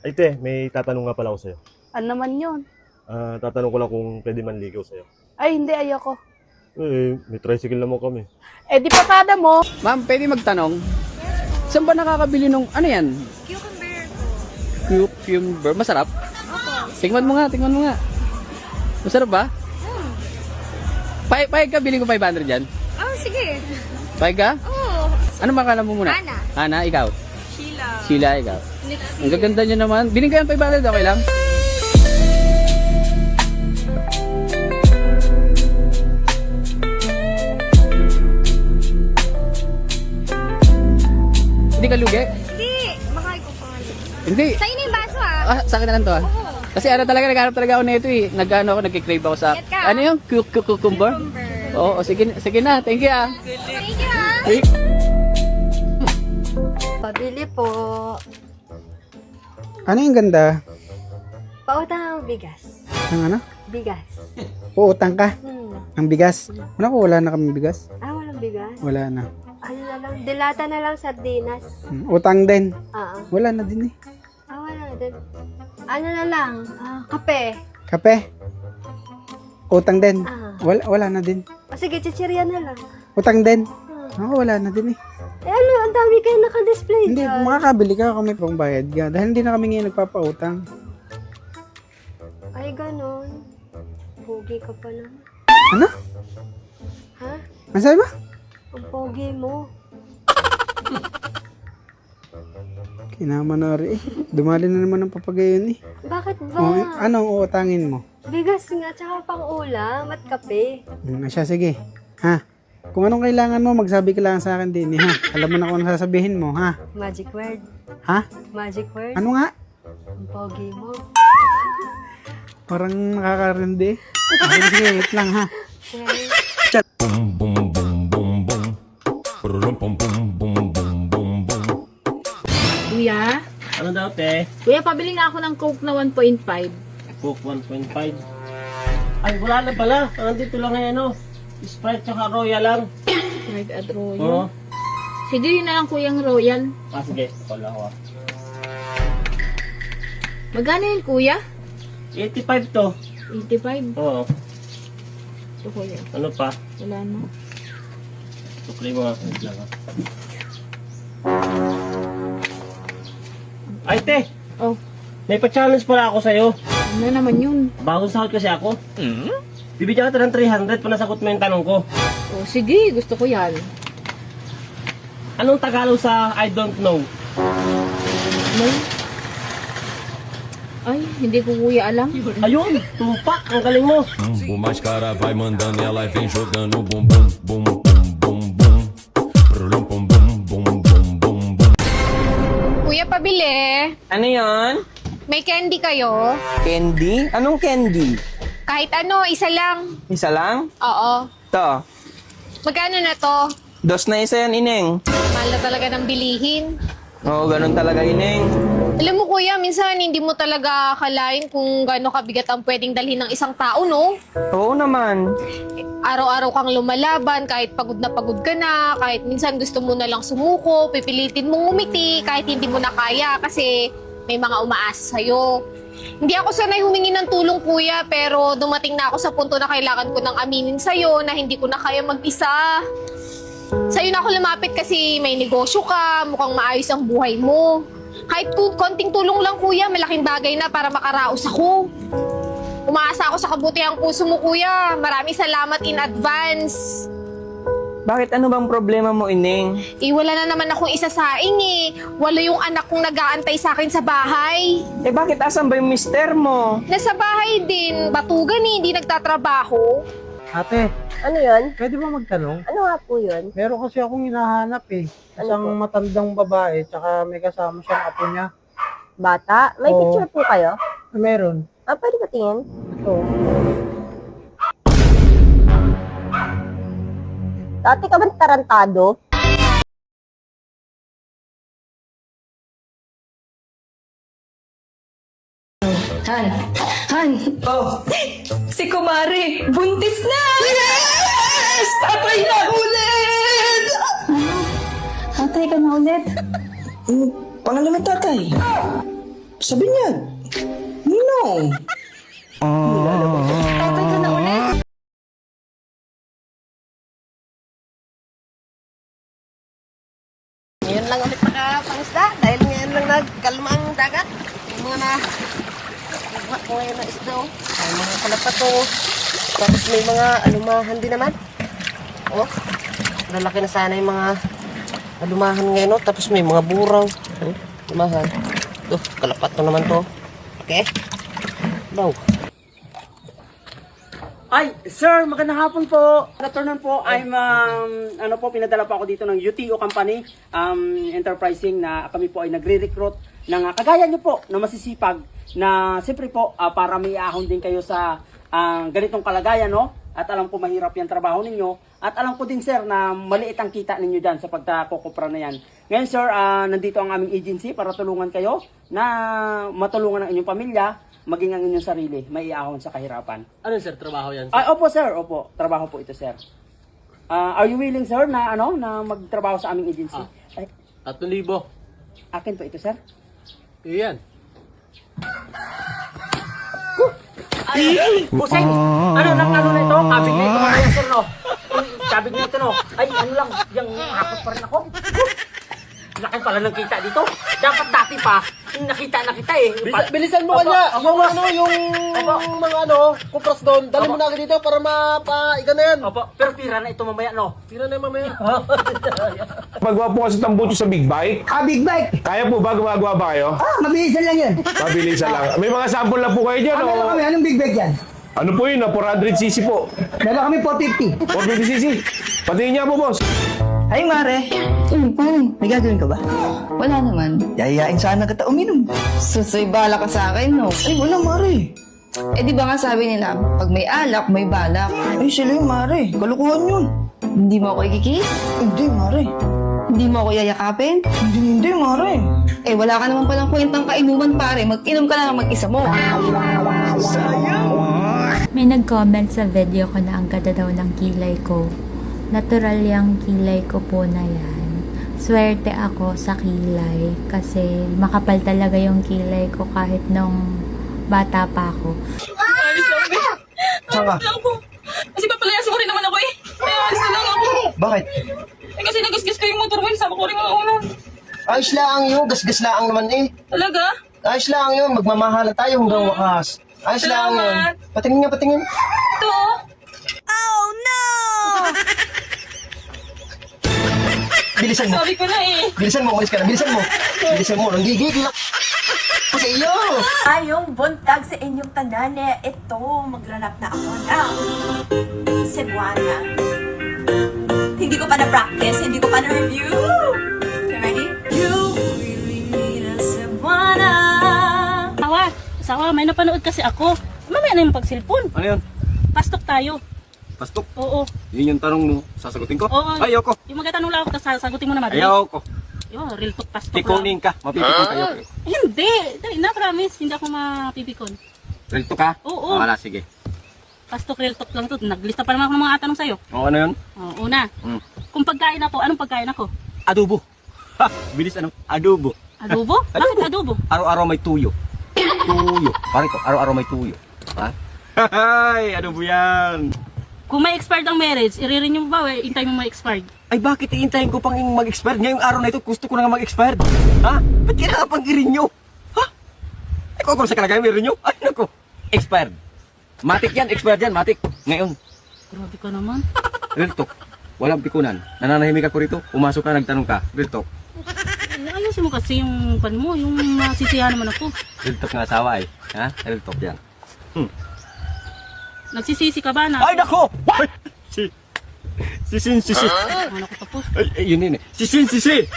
Ay, te, may tatanong nga pala ako sa'yo. Ano naman yun? Tatanong ko lang kung pwede manligaw sa'yo. Ay, hindi, ayoko. May tricycle naman kami. Eh, di pasada mo. Ma'am, pwede magtanong? Saan ba nakakabili nung, ano yan? Cucumber. Cucumber. Masarap? Opo. Tingnan mo nga. Masarap ba? Payag ka, bilhin ko 500 dyan. Oh, sige. Payag ka? Oh. Ano makala mo muna? Ana. Ana, ikaw? Sheila. Sheila, ikaw? Nixie. Ang gaganda nyo naman. Bilhin ko yung 500, okay lang? Hindi ka lugi? Hindi. Makain ko pa. Hindi. Sa'yo na yung baso ah. Sa akin na lang to ah. Oo. Kasi naghanap talaga ako nito eh. Nagkikrave ako sa, Ingat ka. ano yung cucumber? Cucumber. Oo, sige na. Thank you ah. Thank you ah. Wait. Pabili po. Ano yung ganda? Pautang ng bigas. Ang ano? Bigas. Uutang ka ng bigas. Naku, wala na kami bigas. Walang bigas. Wala na. Ano na lang, dilata na lang sardinas. Utang din. Wala Wala na din eh. na din. Ano na lang, kape. Kape. Utang din. Ah. Wala na din. O sige, chichirya na lang. Utang din. Ah. Naku, wala na din eh. Eh ano, ang dami kayo naka-display Hindi, dyan. makakabili ka kung may pangbayad ka. Dahil hindi na kami ngayon nagpapautang. Ay, ganon. Pogi ka pa naman. Ano? Ha? Ano sabi ba? Ang pogi mo. Kinama na rin eh. Dumali na naman ang papagayon eh. Bakit ba? Anong uutangin mo? Bigas nga, tsaka pang ulam at kape. Siya, sige. Ha? Kung anong kailangan mo, magsabi ka lang sa akin din eh, ha? Alam mo na kung anong sasabihin mo, ha? Magic word. Ha? Magic word. Ano nga? Ang pogi mo. Parang nakakarindi. Sige, wait lang, ha? Okay. Boom boom boom boom boom. Boom boom boom boom boom boom boom. Kuya? Ano daw, te? Kuya, pabili nga ako ng Coke na 1.5. Coke 1.5. Ay, wala na pala. Nandito lang ngayon, ano? Sprite tsaka Royal lang. Right at Royal. Oo. Sige, yun na lang kuyang Royal. Sige. Wala ko ah. Magkano yun, kuya? 85 to. 85. Oo. Ito, kuya. Ano pa? Wala na. Tukli mo nga. Wait lang ah. Ay, te! Oh, May pa-challenge pala ako sa'yo. ano naman yun? Bagong sahod kasi ako. Bibigyan kita ng 300 pa nasagot mo yung tanong ko. Oh, sige, gusto ko yan. Anong Tagalog sa I don't know? Ano? Ay, hindi ko kuya alam. Ayun! Tumpak! Ang galing mo! O mais cara vai mandando e ela vem jogando bum bum bum bum bum bum. Brum bum bum bum bum bum bum. Kuya, pabili. Ano yon? May candy kayo? Candy? Anong candy? Kahit ano, isa lang. Isa lang? Oo. To. Magkano na to? Dos na isa yan, Ineng. Mahal na talaga ng bilihin. Oo, ganun talaga, Ineng. Alam mo kuya, minsan hindi mo talaga akalain kung gaano kabigat ang pwedeng dalhin ng isang tao, no? Oo naman. Araw-araw kang lumalaban, kahit pagod ka na, kahit minsan gusto mo na lang sumuko, pipilitin mong umiti, kahit hindi mo na kaya kasi may mga umaasa sa'yo. Hindi ako sanay humingi ng tulong kuya, pero dumating na ako sa punto na kailangan ko nang aminin sa'yo na hindi ko na kaya mag-isa. Sa'yo na ako lumapit kasi may negosyo ka, mukhang maayos ang buhay mo. Kahit konting tulong lang kuya, malaking bagay na para makaraos ako. Umaasa ako sa kabutihang puso mo kuya. Maraming salamat in advance. Bakit ano bang problema mo, Ineng? Wala na naman akong isasaing eh. Wala yung anak kong nag-aantay sa akin sa bahay. Bakit asan ba yung mister mo? Nasa bahay din, batugan eh, hindi nagtatrabaho. Ate, Ano yun? pwede ba magtanong? Ano nga po yun? Meron kasi akong hinahanap eh. Isang matandang babae, tsaka may kasama siyang apo niya. Bata? May Oo. picture po kayo? Meron. Pwede ba tingin? Oo. Dati ka ba tarantado? Han! Oh! Si Kumari! Buntis na! Yes! Tatay na ulit! Tatay ka na ulit? Pangalan ng tatay? Sabi niya, Ninong. Tatay ka na ulit. Ngayon lang ulit nakapangisda dahil ngayon lang nagkalma ang dagat. Yung mga nakuha ko ngayon na isda. Ay, mga kalapato. Tapos may mga alumahan din naman. Oh, lalaki na sana yung mga alumahan ngayon. Oh. Tapos may mga buraw. Alumahan. Ito, kalapato naman to. Okay. Wow. Ay, sir, magandang hapon po. Good afternoon po. I'm, pinadala po ako dito ng UTO Company, enterprising na kami po ay nagre-recruit ng kagaya nyo po na masisipag na siyempre po para may ahon din kayo sa ganitong kalagayan, no? At alam po mahirap yung trabaho ninyo. At alam ko din, sir, na maliit ang kita ninyo dyan sa pagkakukupra na yan. Ngayon, sir, nandito ang aming agency para tulungan kayo na matulungan ang inyong pamilya, maging ang inyong sarili, may iahon sa kahirapan. Ano sir, trabaho yan? Ay, opo sir, opo. Trabaho po ito, sir. Are you willing, sir, na na magtrabaho sa aming agency? Ay, 3,000. akin po ito, sir. Iyan. Puseng! Ano na ito? Kabig na ito, mga sir, no? Kabig na ito, no? Ay, ano lang, yung hakot pa rin ako. Laki pala ng kita dito. Dapat dati pa, nakita eh. Bilisan mo kanya. Yung mga kupras doon, dali mo na agad dito para mapaiga na yan. Opo, pero tira na ito mamaya, no? Tira na yung mamaya. Magawa po kasi tambuto sa big bike. Big bike. Kaya po ba? Gumagawa ba kayo? Mabilisan lang yan. Mabilisan lang. May mga sample na po kayo dyan, o? Anong big bike yan? Ano po yun, 400cc po. Meron kami 450. 450cc. Patingin niya po, boss. Ay, Mare. Pare. May gagawin ka ba? Wala naman. Yayayain sana kita uminom. Susoy, bala ka sa akin, no? Ay, wala, Mare. Eh, di ba nga sabi nila, pag may alak, may balak. Ay, sila yung Mare. Kalukuhan yun. Hindi mo ako ikikis? Hindi, Mare. Hindi mo ako yayakapin? Hindi, Mare. Eh, wala ka naman palang kwentang kainuman, pare. Mag-inom ka na lang mag-isa mo. May nag-comment sa video ko na ang ganda daw ng kilay ko. Natural yung kilay ko po na yan. Swerte ako sa kilay kasi makapal talaga yung kilay ko kahit nung bata pa ako. Saan ka? Kasi papalayasin ko rin naman ako eh. Ayos na lang ako. Bakit? Eh, kasi nagasgas ko yung motor ko. Sama ko rin mga ulan. Ayos lang yun. Gasgas lang naman eh. Talaga? Ayos lang yun. Magmamahala tayo hanggang wakas. Ayos lang yun. Patingin nga, patingin. Ito. Bilisan mo. Sabi ko na eh. Bilisan mo, umalis ka na. Bilisan mo. Bilisan mo. Nanggigigil ako sa iyo. Ayong buntag sa inyong tanan eh. Ito, magranap na ako ng Cebuana. Hindi ko pa na-practice, hindi ko pa na-review. Okay, ready? You really need a Cebuana. Sawa, may napanood kasi ako. Mamaya na yung pagsilpon. Ano yun? Pastok tayo. Pastok? Oo. Yun yung tanong mo. Sasagutin ko? Oo. Ayoko. Yung magtatanong lang ako, tapos sagutin mo na madali. Ayoko. Yo, real talk, pastok Pikunin ka. Mapipikon kayo. Hindi. Dali na, promise. Hindi ako mapipikon. Relto ka? Oo. Wala, sige. Pastok, real talk lang to. Naglista pa naman ako ng mga tanong sa'yo. O, ano yun? Una, kung pagkain ako, anong pagkain ako? Adobo. Ha! Bilis ano? Adobo. Adobo? Bakit adobo? Araw-araw may tuyo. Tuyo. Pare ko, araw-araw may tuyo. Ha? Hay! Adobo yan! Kung may expired ang marriage, i-renew mo ba o hintay mo may expired? Ay, bakit iintayin ko pang mag-expired? Ngayong araw na ito, gusto ko na nga mag-expired. Ha? Ba't kailangan pang i-renew? Ha? Ay, kung sa kalagayan may renew? Ay, naku. Expired. Matik yan, expired yan, matik. Ngayon, Grabe ka naman. real talk. Walang pikunan. Nananahimik ako rito, pumasok ka, nagtanong ka. Real talk. Ayusin mo kasi yung pan mo, yung masisiyahan naman ako. Real talk ng asawa eh. Ha? Real talk yan. Nagsisisi ka ba na? Ay, nako! What? Sisin, sisi. Ano ko tapos? Ay, yun yun eh. Sisin, sisi!